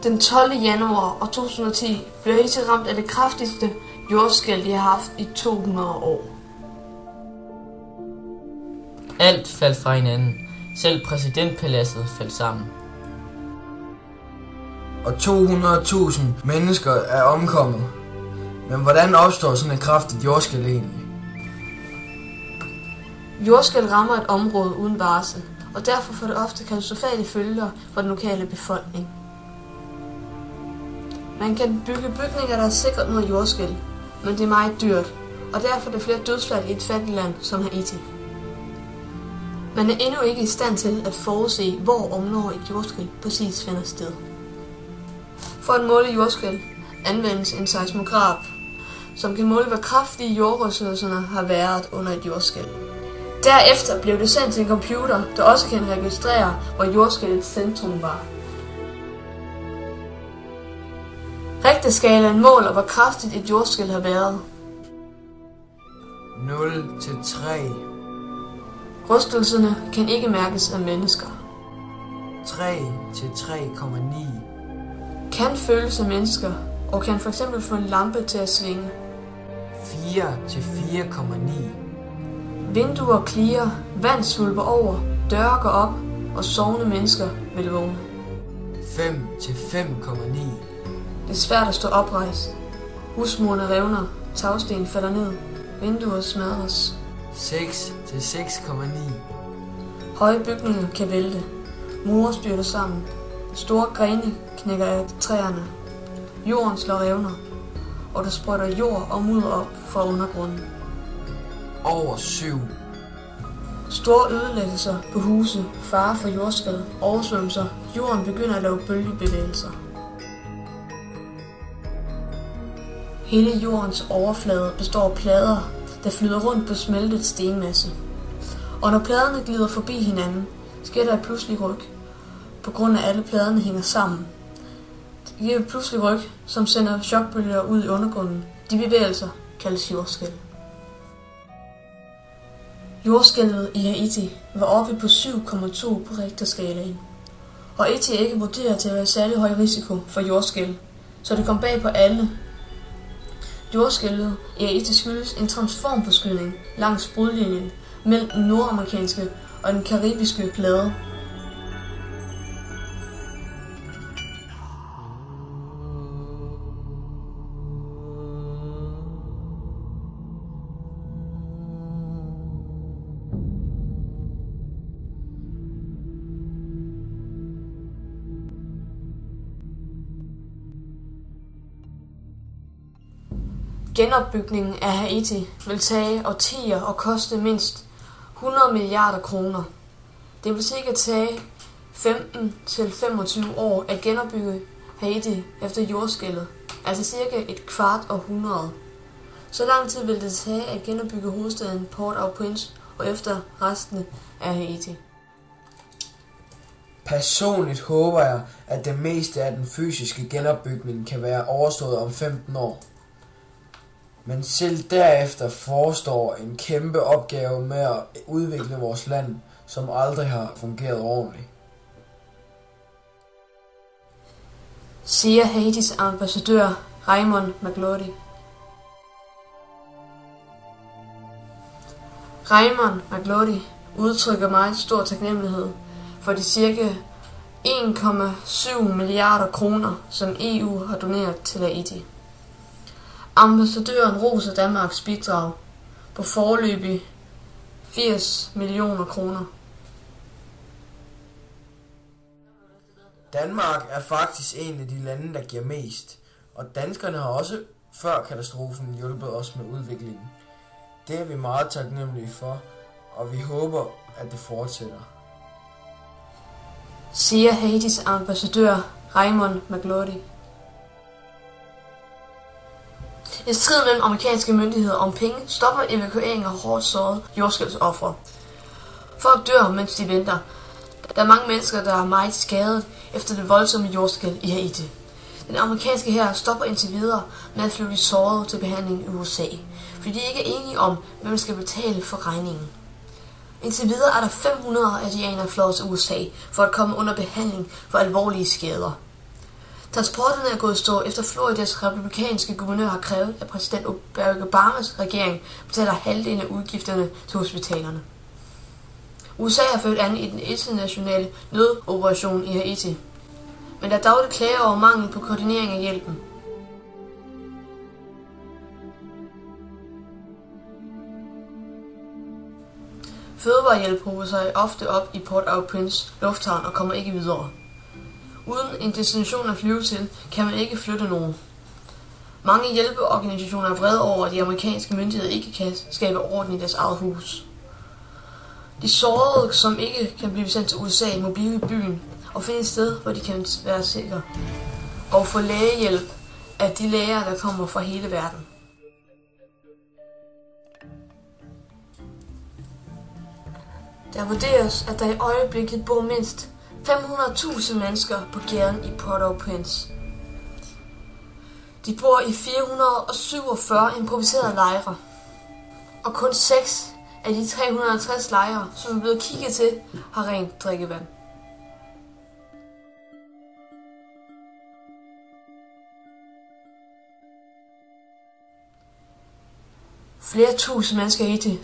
Den 12. januar 2010 blev Haiti ramt af det kraftigste jordskælv, de har haft i 200 år. Alt faldt fra hinanden. Selv præsidentpaladset faldt sammen. Og 200.000 mennesker er omkommet. Men hvordan opstår sådan et kraftigt jordskælv egentlig? Jordskælv rammer et område uden varsel, og derfor får det ofte katastrofale følger for den lokale befolkning. Man kan bygge bygninger, der er sikret mod jordskælv, men det er meget dyrt, og derfor er der flere dødsfald i et fattigt land som Haiti. Man er endnu ikke i stand til at forudse, hvor og hvornår et jordskælv præcis finder sted. For at måle jordskælv anvendes en seismograf, som kan måle, hvor kraftige jordressourcerne har været under et jordskælv. Derefter blev det sendt til en computer, der også kan registrere, hvor jordskælvets centrum var. Richterskalaen måler, hvor kraftigt et jordskælv har været. 0 til 3. Rystelserne kan ikke mærkes af mennesker. 3 til 3,9. Kan føles af mennesker, og kan f.eks. få en lampe til at svinge. 4 til 4,9. Vinduer klirrer, vand svulper over, døre går op, og sovende mennesker vil vågne. 5 til 5,9. Det er svært at stå oprejst. Husmurene revner, tagsten falder ned, vinduer smadres. 6 til 6,9. Høje bygninger kan vælte. Mure styrter sammen. Store grene knækker af træerne. Jorden slår revner, og der sprøjter jord og mudder op fra undergrunden. Over 7. Store ødelæggelser på huse, fare for jordskred, oversvømmelser. Jorden begynder at lave bølgebevægelser. Hele jordens overflade består af plader, der flyder rundt på smeltet stenmasse. Og når pladerne glider forbi hinanden, sker der et pludselig ryk, på grund af at alle pladerne hænger sammen. Det giver et pludselig ryk, som sender chokbølger ud i undergrunden. De bevægelser kaldes jordskælv. Jordskælvet i Haiti var oppe på 7,2 på Richterskalaen, og Haiti er ikke vurderet til at være særlig høj risiko for jordskælv, så det kom bag på alle. Jordskælvet i Haiti skyldes en transformforskydning langs brudlinjen mellem den nordamerikanske og den karibiske plade. Genopbygningen af Haiti vil tage årtier og koste mindst 100 milliarder kroner. Det vil sikkert tage 15 til 25 år at genopbygge Haiti efter jordskælvet, altså cirka et kvart århundrede. Så lang tid vil det tage at genopbygge hovedstaden Port-au-Prince og efter resten af Haiti. Personligt håber jeg, at det meste af den fysiske genopbygning kan være overstået om 15 år. Men selv derefter forestår en kæmpe opgave med at udvikle vores land, som aldrig har fungeret ordentligt. Siger Haitis ambassadør Raymond Magloire. Raymond Magloire udtrykker meget stor taknemmelighed for de cirka 1,7 milliarder kroner, som EU har doneret til Haiti. Ambassadøren roser Danmarks bidrag på foreløbig 80 millioner kroner. Danmark er faktisk en af de lande, der giver mest, og danskerne har også før katastrofen hjulpet os med udviklingen. Det er vi meget taknemmelige for, og vi håber, at det fortsætter. Siger Haitis ambassadør Raymond Magloire. En strid mellem amerikanske myndigheder om penge stopper evakuering af hårdt sårede jordskælvsofre. Folk dør, mens de venter. Der er mange mennesker, der er meget skadet efter det voldsomme jordskælv i Haiti. Den amerikanske hær stopper indtil videre med at flyve de sårede til behandling i USA, fordi de ikke er enige om, hvem der skal betale for regningen. Indtil videre er der 500 asianere fløjet til USA for at komme under behandling for alvorlige skader. Transporterne er gået i stå efter Floridas republikanske guvernør har krævet, at præsident Barack Obamas regering betaler halvdelen af udgifterne til hospitalerne. USA har ført an i den internationale nødoperation i Haiti, men der er dagligt klager over mangel på koordinering af hjælpen. Fødevarehjælp hober sig ofte op i Port-au-Prince lufthavn og kommer ikke videre. Uden en destination at flyve til, kan man ikke flytte nogen. Mange hjælpeorganisationer er vrede over, at de amerikanske myndigheder ikke kan skabe orden i deres eget hus. De sårede, som ikke kan blive sendt til USA, må blive i byen og finde et sted, hvor de kan være sikre. Og få lægehjælp af de læger, der kommer fra hele verden. Der vurderes, at der i øjeblikket bor mindst 500.000 mennesker på gaden i Port-au-Prince. De bor i 447 improviserede lejre, og kun 6 af de 350 lejre, som er blevet kigget til, har rent drikkevand. Flere tusind mennesker i det